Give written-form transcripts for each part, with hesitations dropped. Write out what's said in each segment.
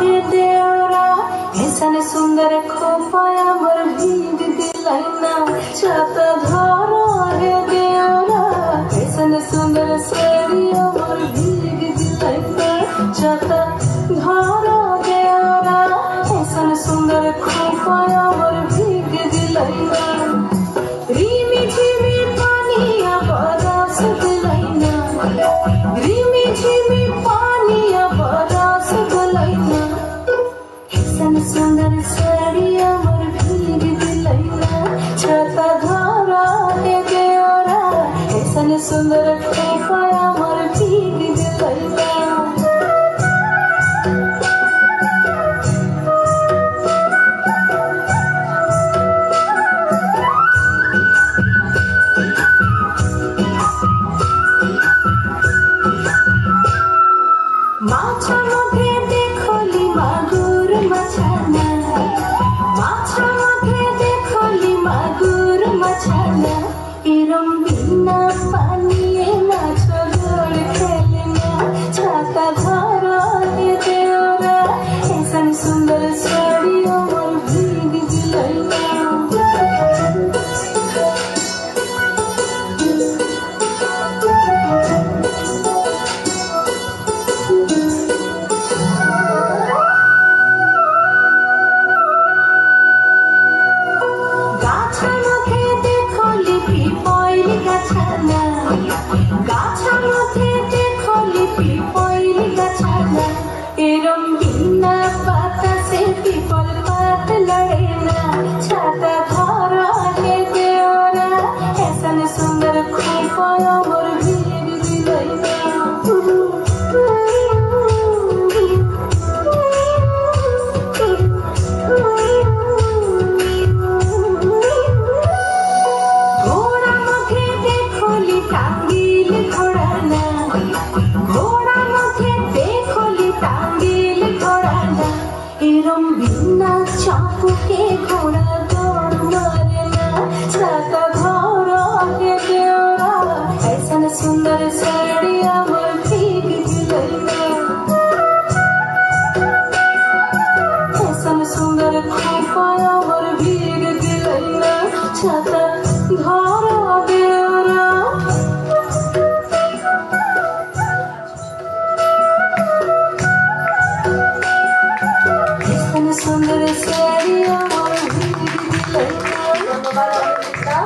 देवरा ऐसन सुंदर खोपाया मर भीग दिलाइना छाता धारा है देवरा ऐसन सुंदर सेरिया मर भीग दिलाइना छाता धारा देवरा ऐसन सुंदर खोपाया मर भीग दिलाइना रिमी झिमी पानिया बरस दिलाइना रिमी झिमी पानिया बरस दिलाइना ऐसन सुंदर साड़िया मर भीग दिलाइना छाता धारा है देवरा ऐसन सुंदर खोपाया मर भीग दिलाइना माछा मुखे देखोली मागुर मछाना माछा मुखे देखोली मागुर मछाना इरम बिना पानिए माछ गोड़ खेलना छाता धारा है देवरा ऐसन सुंदर साड़िया मर भीग दिलाइना एरम बिना पाता से पीपल पात लड़ेना छाता धारा है देवरा ऐसन सुंदर खोपाया मर भीग दिलाइना घोड़ा मुखे देखोली टांगिल घोड़ाना घोड़ा मुखे देखोली टांगिल घोड़ाना एरम बिना चाकू के घोड़ा दौड़ मारेना छाता धारा है देवरा ऐसन सुंदर साड़िया मर भीग दिलाइना ऐसन सुंदर खोपाया मर भीग दिलाइना छाता धारा देवरा ऐसन सुंदर साड़िया मर भीग दिलाइना ধন্যবাদ অনিন্দিতা।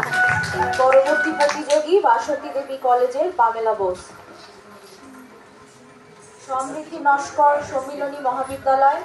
পরবর্তী প্রতিযোগী বাসন্তী দেবী কলেজের পামেলা বোস। সমৃদ্ধি নস্কর সম্মিলনী মহাবিদ্যালয়।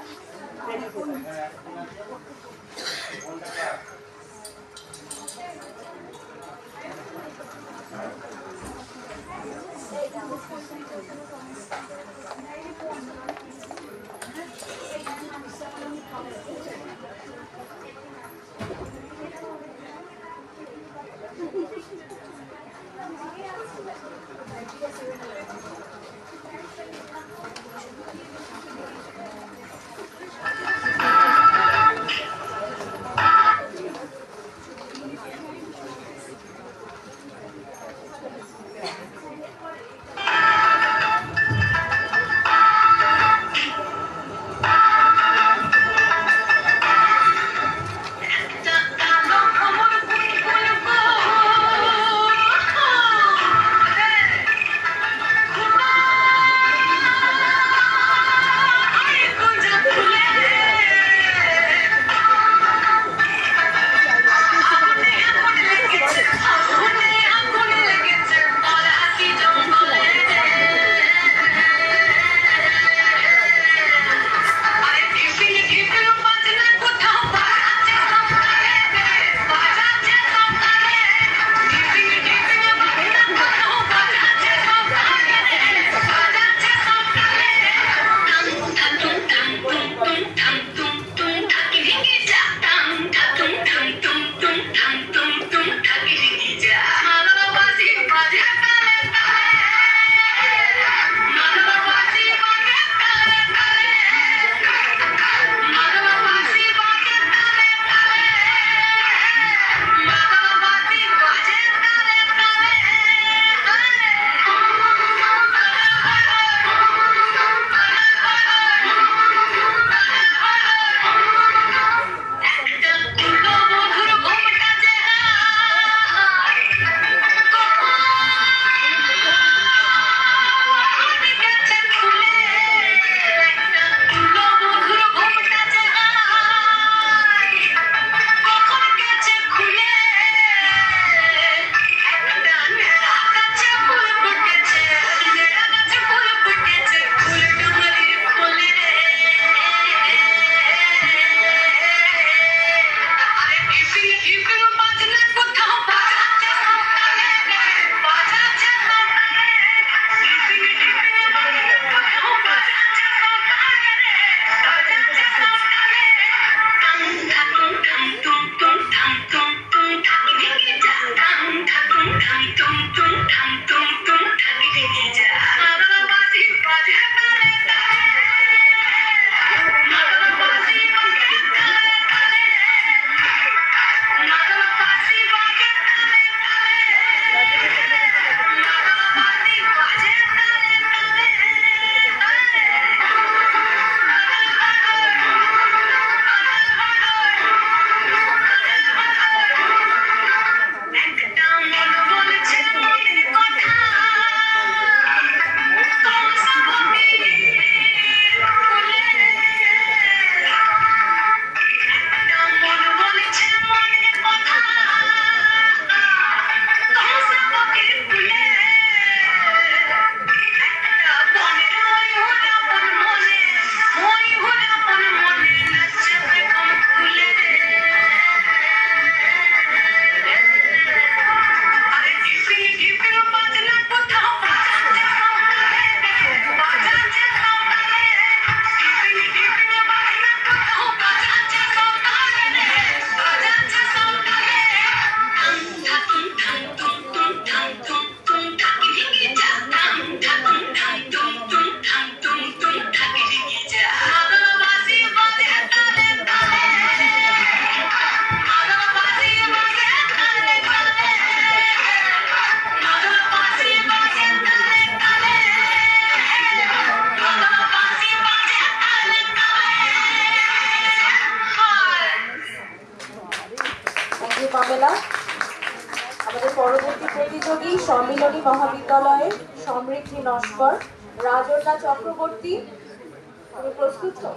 জেলা। আমাদের পরবর্তী প্রতিযোগী সম্মিলনী মহাবিদ্যালয়ের সমৃদ্ধি নস্কর, রাজন্যা চক্রবর্তী। তুমি প্রস্তুত তো?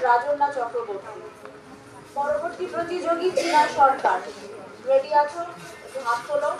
রাজন্যা চক্রবর্তী। পরবর্তী প্রতিযোগী চীনা সরকার, রেডি আছো? একটু হাত তোলো।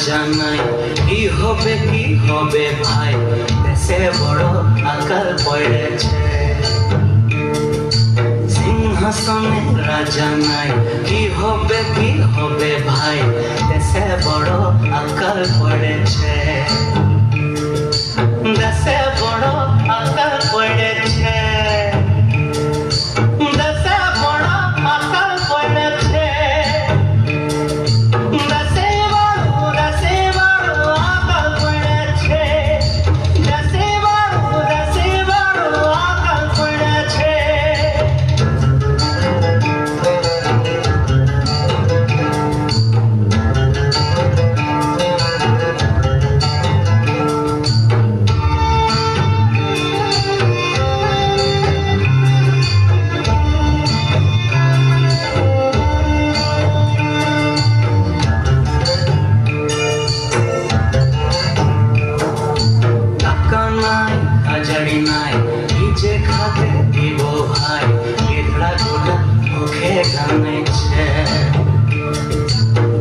জানাই কি হবে ভাই দেশে বড় আকাল পড়েছে সিংহাসনে রাজা নাই কি হবে ভাই দেশে বড় আকাল পড়েছে দেশে বড় আকাল পড়েছে দেশে বড় আকাল পড়েছে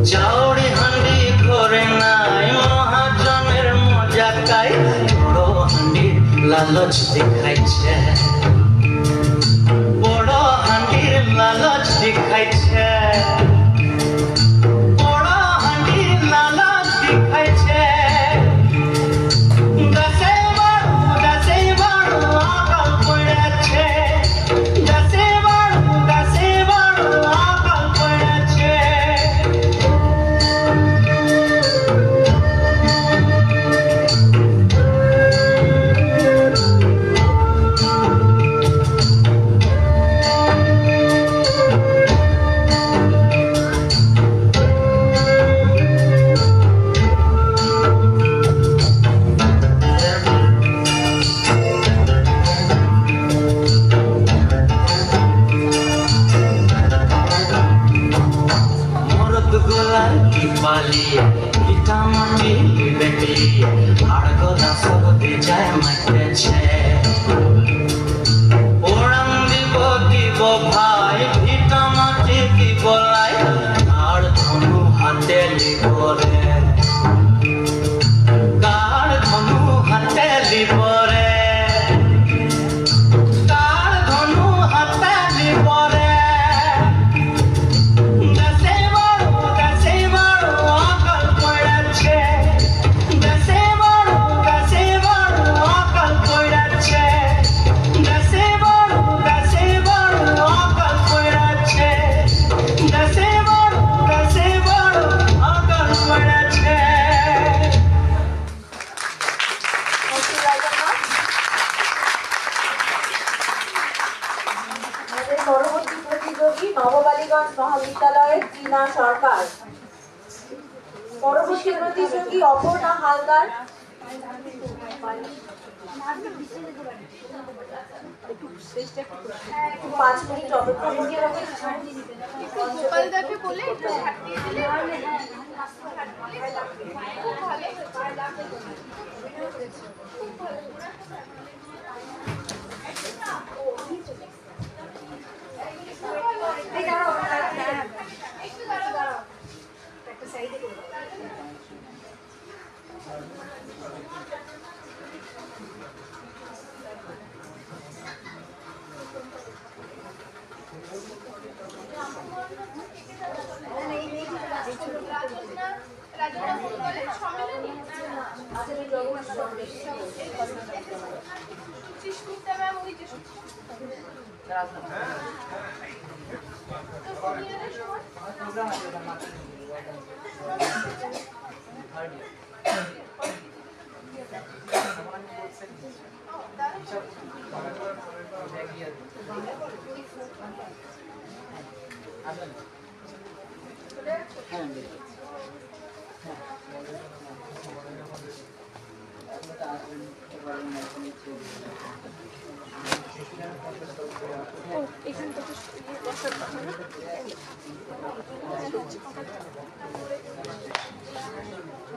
চাউড়ি হান্ডি করে নাই মহাজনের মজা খাই বড় হান্ডির লালচ দেখাইছে বড় হান্ডির লালচ দেখাইছে বড় হান্ডির লালচ দেখাইছে নববালিগঞ্জ মহাবিদ্যালয়ের টিনা সরকার। পরবর্তী প্রতিযোগী অপর্ণা হালদার। 5 মিনিট অপেক্ষা করতে হবে।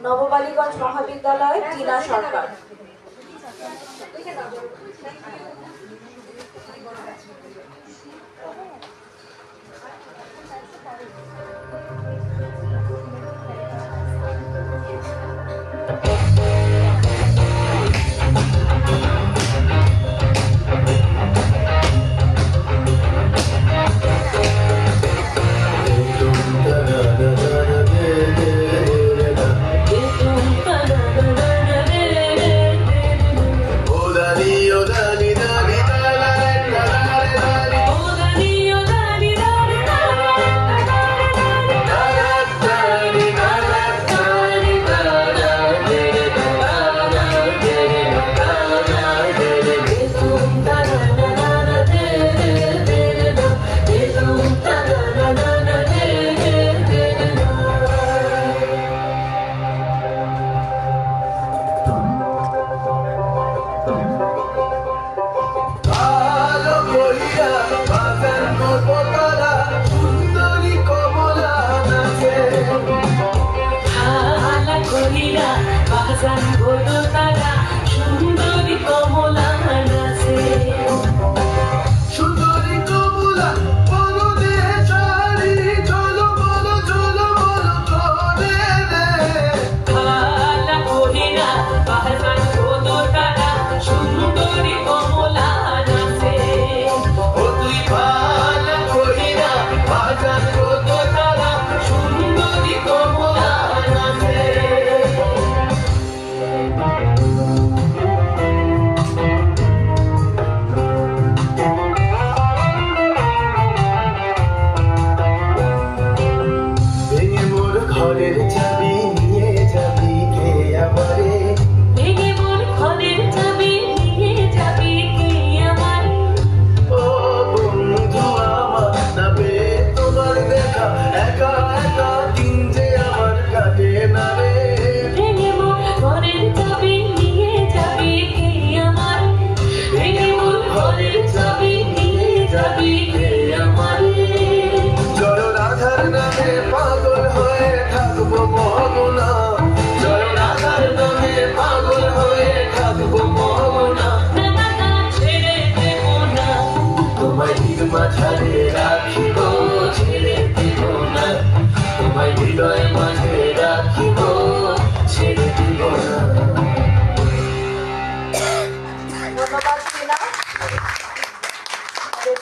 নববালিগঞ্জ মহাবিদ্যালয় টিনা সরকার।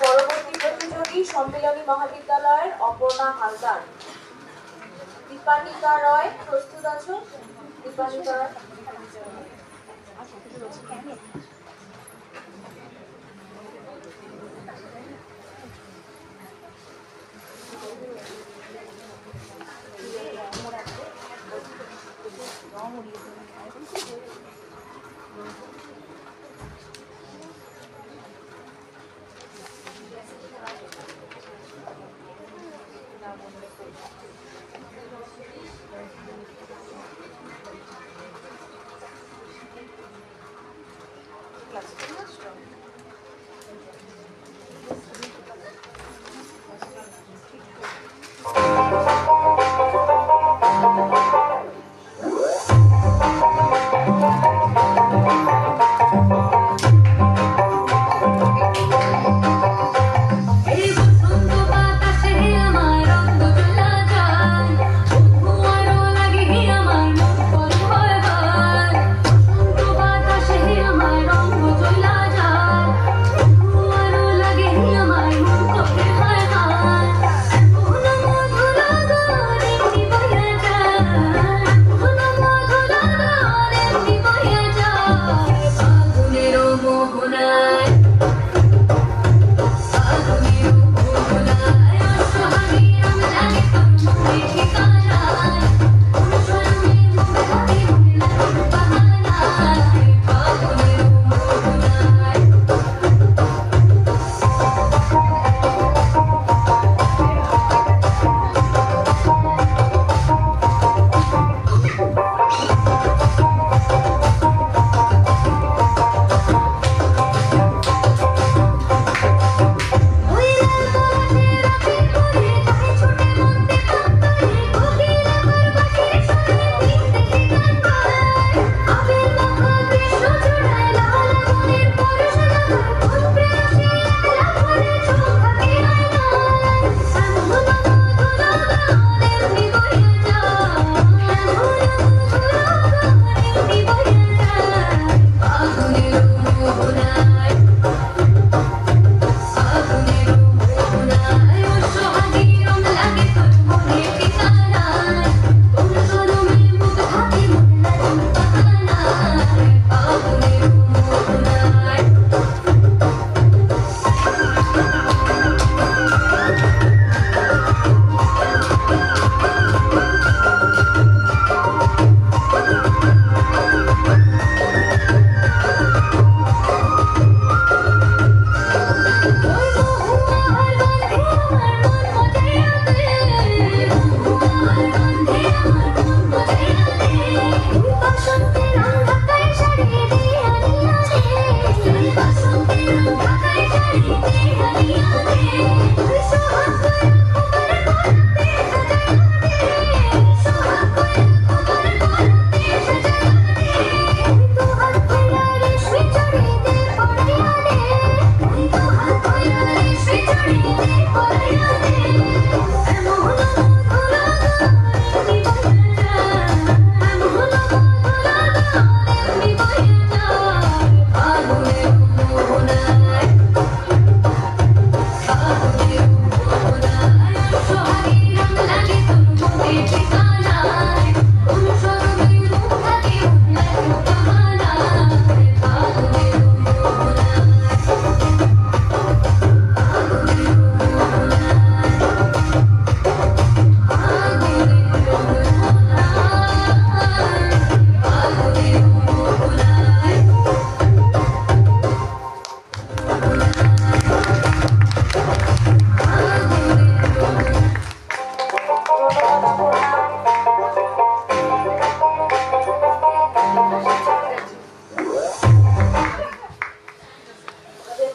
পরবর্তী প্রতিযোগী সম্মিলনী মহাবিদ্যালয়ের অপর্ণা হালদার। দীপানিকা রয় প্রস্তুত আছো? দীপানিকা রয়।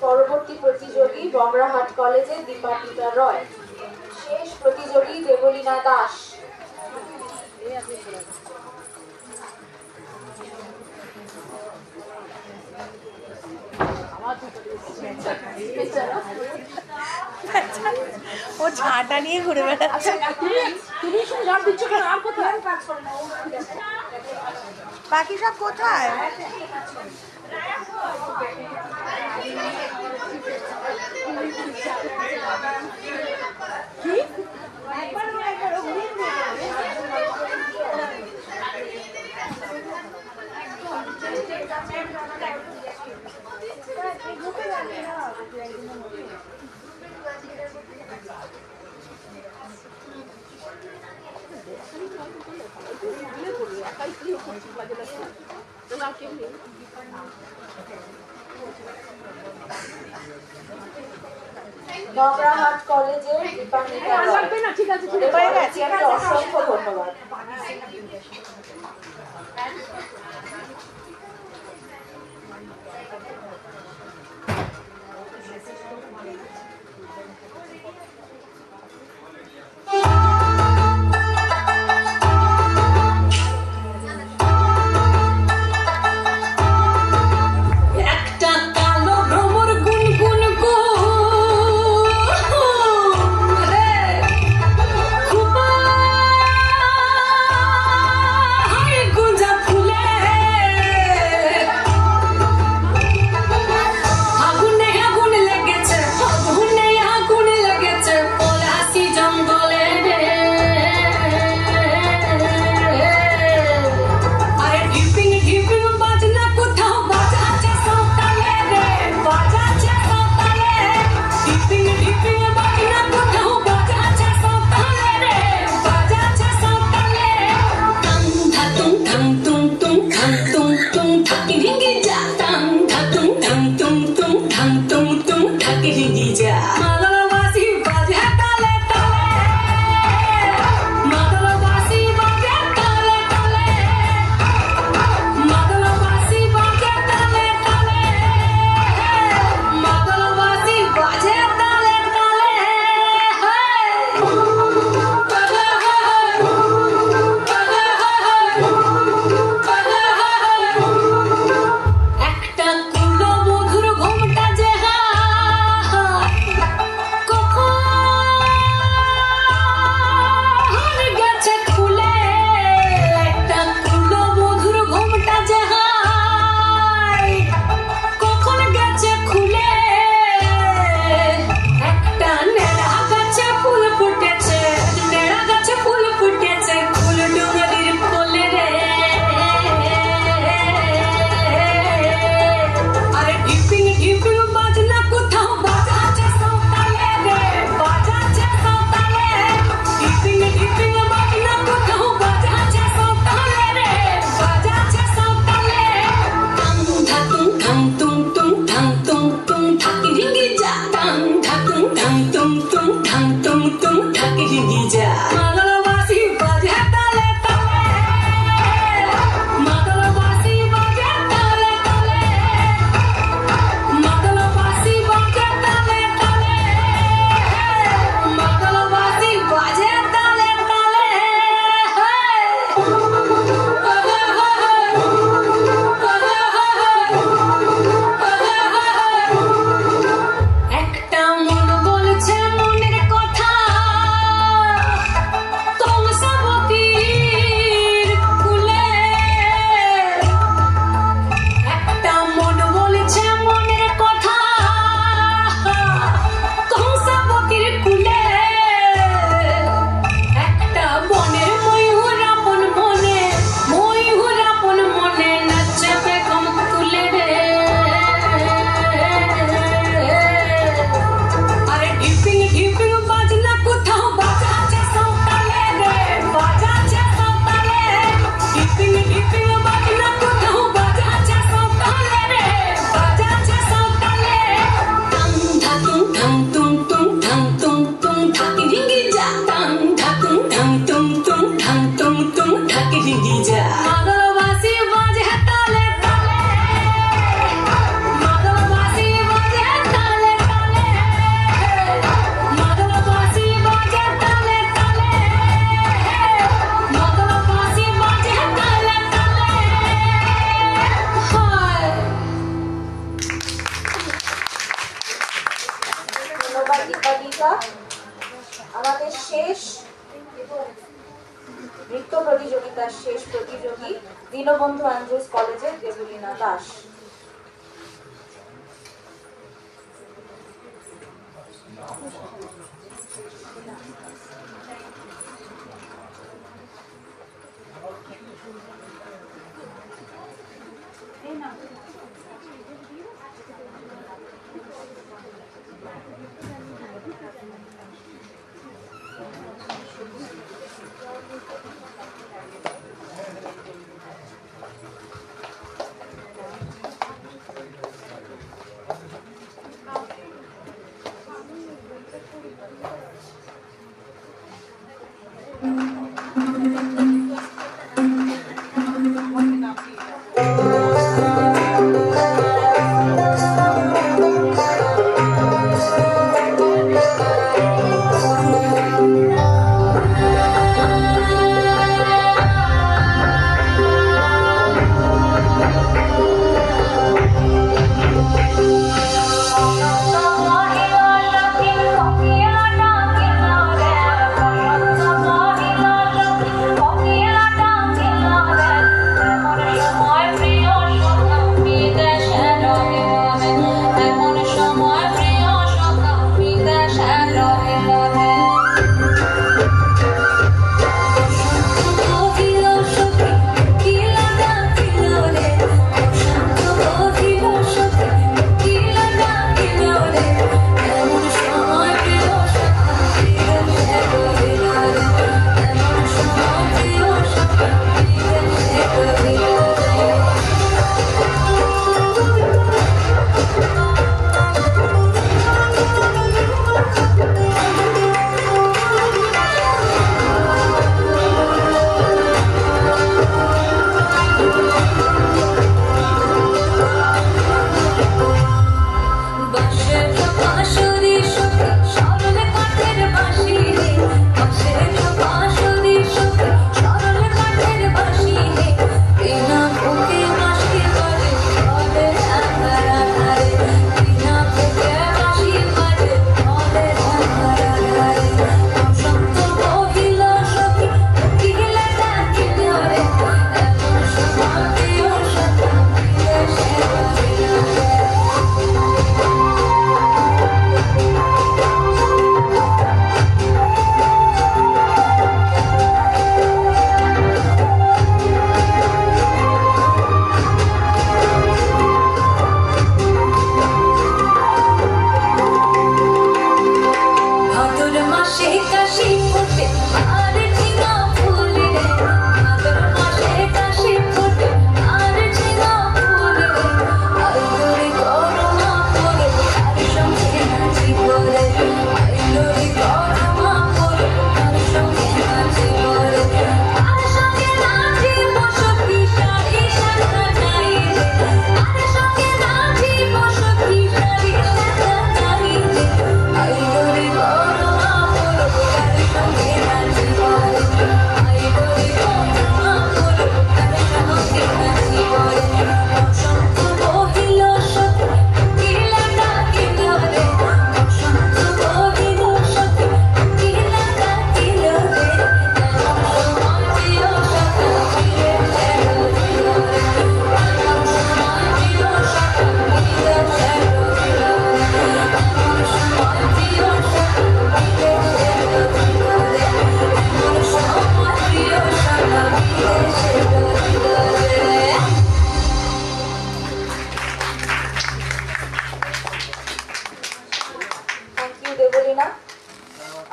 পরবর্তী প্রতিযোগী বগরাহাট কলেজের দীপান্বিতা রয়। শেষ প্রতিযোগী দেবলীনা দাস। ও ছাটা নিয়ে ঘুরে বেড়াচ্ছে। বাকি সব কোথায়? বগরাহাট কলেজের দীপান্বিতা রয়। অসংখ্য ধন্যবাদ। একটা কুলো মধুর ঘুমটা যে শেষ নৃত্য প্রতিযোগিতার শেষ প্রতিযোগী দীনবন্ধু অ্যান্ড্রুজ কলেজের দেবলীনা দাস।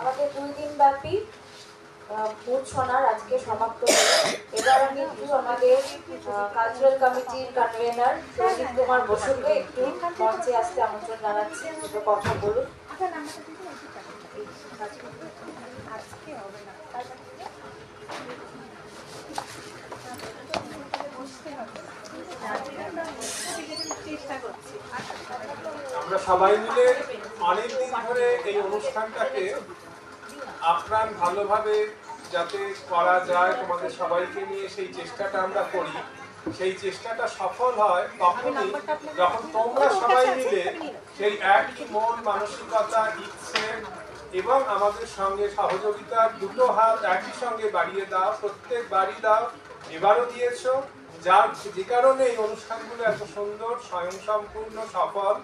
আমাদের 2 দিন ব্যাপী মূর্ছনার আজকে সমাপ্ত হলো। এবার আমি একটু আমাদের কালচারাল কমিটির কনভেনার প্রদীপ কুমার বসুকে একটু মঞ্চে আসতে আমন্ত্রণ জানাচ্ছি, দুটো কথা বলুন। আমরা সবাই মিলে অনেকদিন ধরে এই অনুষ্ঠানটাকে আপ্রাণ ভালোভাবে যাতে করা যায়, তোমাদের সবাইকে নিয়ে সেই চেষ্টাটা আমরা করি। সেই চেষ্টাটা সফল হয় তখনই যখন তোমরা সবাই মিলে সেই একই মন মানসিকতা, ইচ্ছে এবং আমাদের সঙ্গে সহযোগিতার দুটো হাত একই সঙ্গে বাড়িয়ে দাও, প্রত্যেকবারই দাও, এবারও দিয়েছো, যার যে কারণে এই অনুষ্ঠানগুলো এত সুন্দর, স্বয়ংসম্পূর্ণ, সফল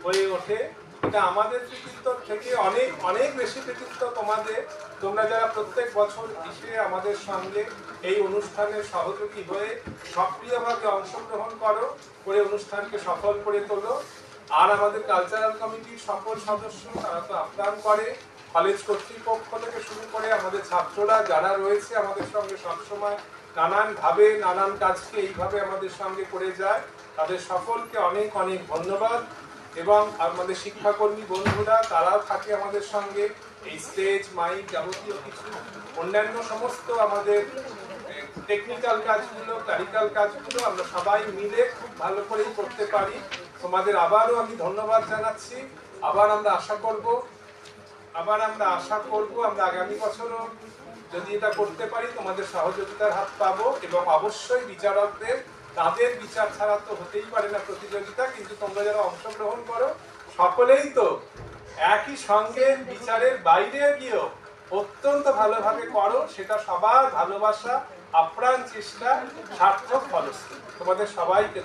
হয়ে ওঠে। এটা আমাদের কৃতিত্ব থেকে অনেক অনেক বেশি কৃতিত্ব তোমাদের। তোমরা যারা প্রত্যেক বছর এসে আমাদের সঙ্গে এই অনুষ্ঠানের সহযোগী হয়ে সক্রিয়ভাবে অংশগ্রহণ করো, করে অনুষ্ঠানকে সফল করে তোলো। আর আমাদের কালচারাল কমিটির সকল সদস্য তারা তো আপ্যায়ন করে, কলেজ কর্তৃপক্ষ থেকে শুরু করে আমাদের ছাত্ররা যারা রয়েছে আমাদের সঙ্গে সবসময় নানানভাবে নানান কাজকে এইভাবে আমাদের সঙ্গে করে যায়, তাদের সকলকে অনেক অনেক ধন্যবাদ। এবং আমাদের শিক্ষাকর্মী বন্ধুরা তারাও থাকে আমাদের সঙ্গে, এই স্টেজ মাইক যাবতীয় কিছু অন্যান্য সমস্ত আমাদের টেকনিক্যাল কাজগুলো, ক্লারিক্যাল কাজগুলো আমরা সবাই মিলে খুব ভালো করেই করতে পারি। তোমাদের আবারও আমি ধন্যবাদ জানাচ্ছি। আবার আমরা আশা করব আমরা আগামী বছরও যদি এটা করতে পারি তোমাদের সহযোগিতার হাত পাবো। এবং অবশ্যই বিচারকদের, তাদের বিচার ছাড়া তো হতেই পারে না প্রতিযোগিতা, কিন্তু তোমরা যারা অংশগ্রহণ করো সকলেই তো একই সঙ্গে বিচারের বাইরে গিয়েও অত্যন্ত ভালোভাবে করো, সেটা সবার ভালোবাসা, আপ্রাণ চেষ্টা, সার্থক ফলশ্রুতি। তোমাদের সবাইকে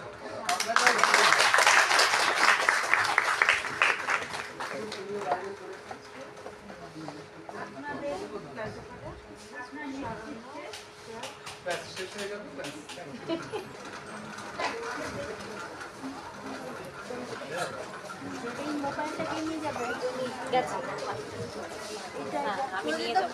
শেষ হয়ে যাবে। আমি নিয়ে যাবো।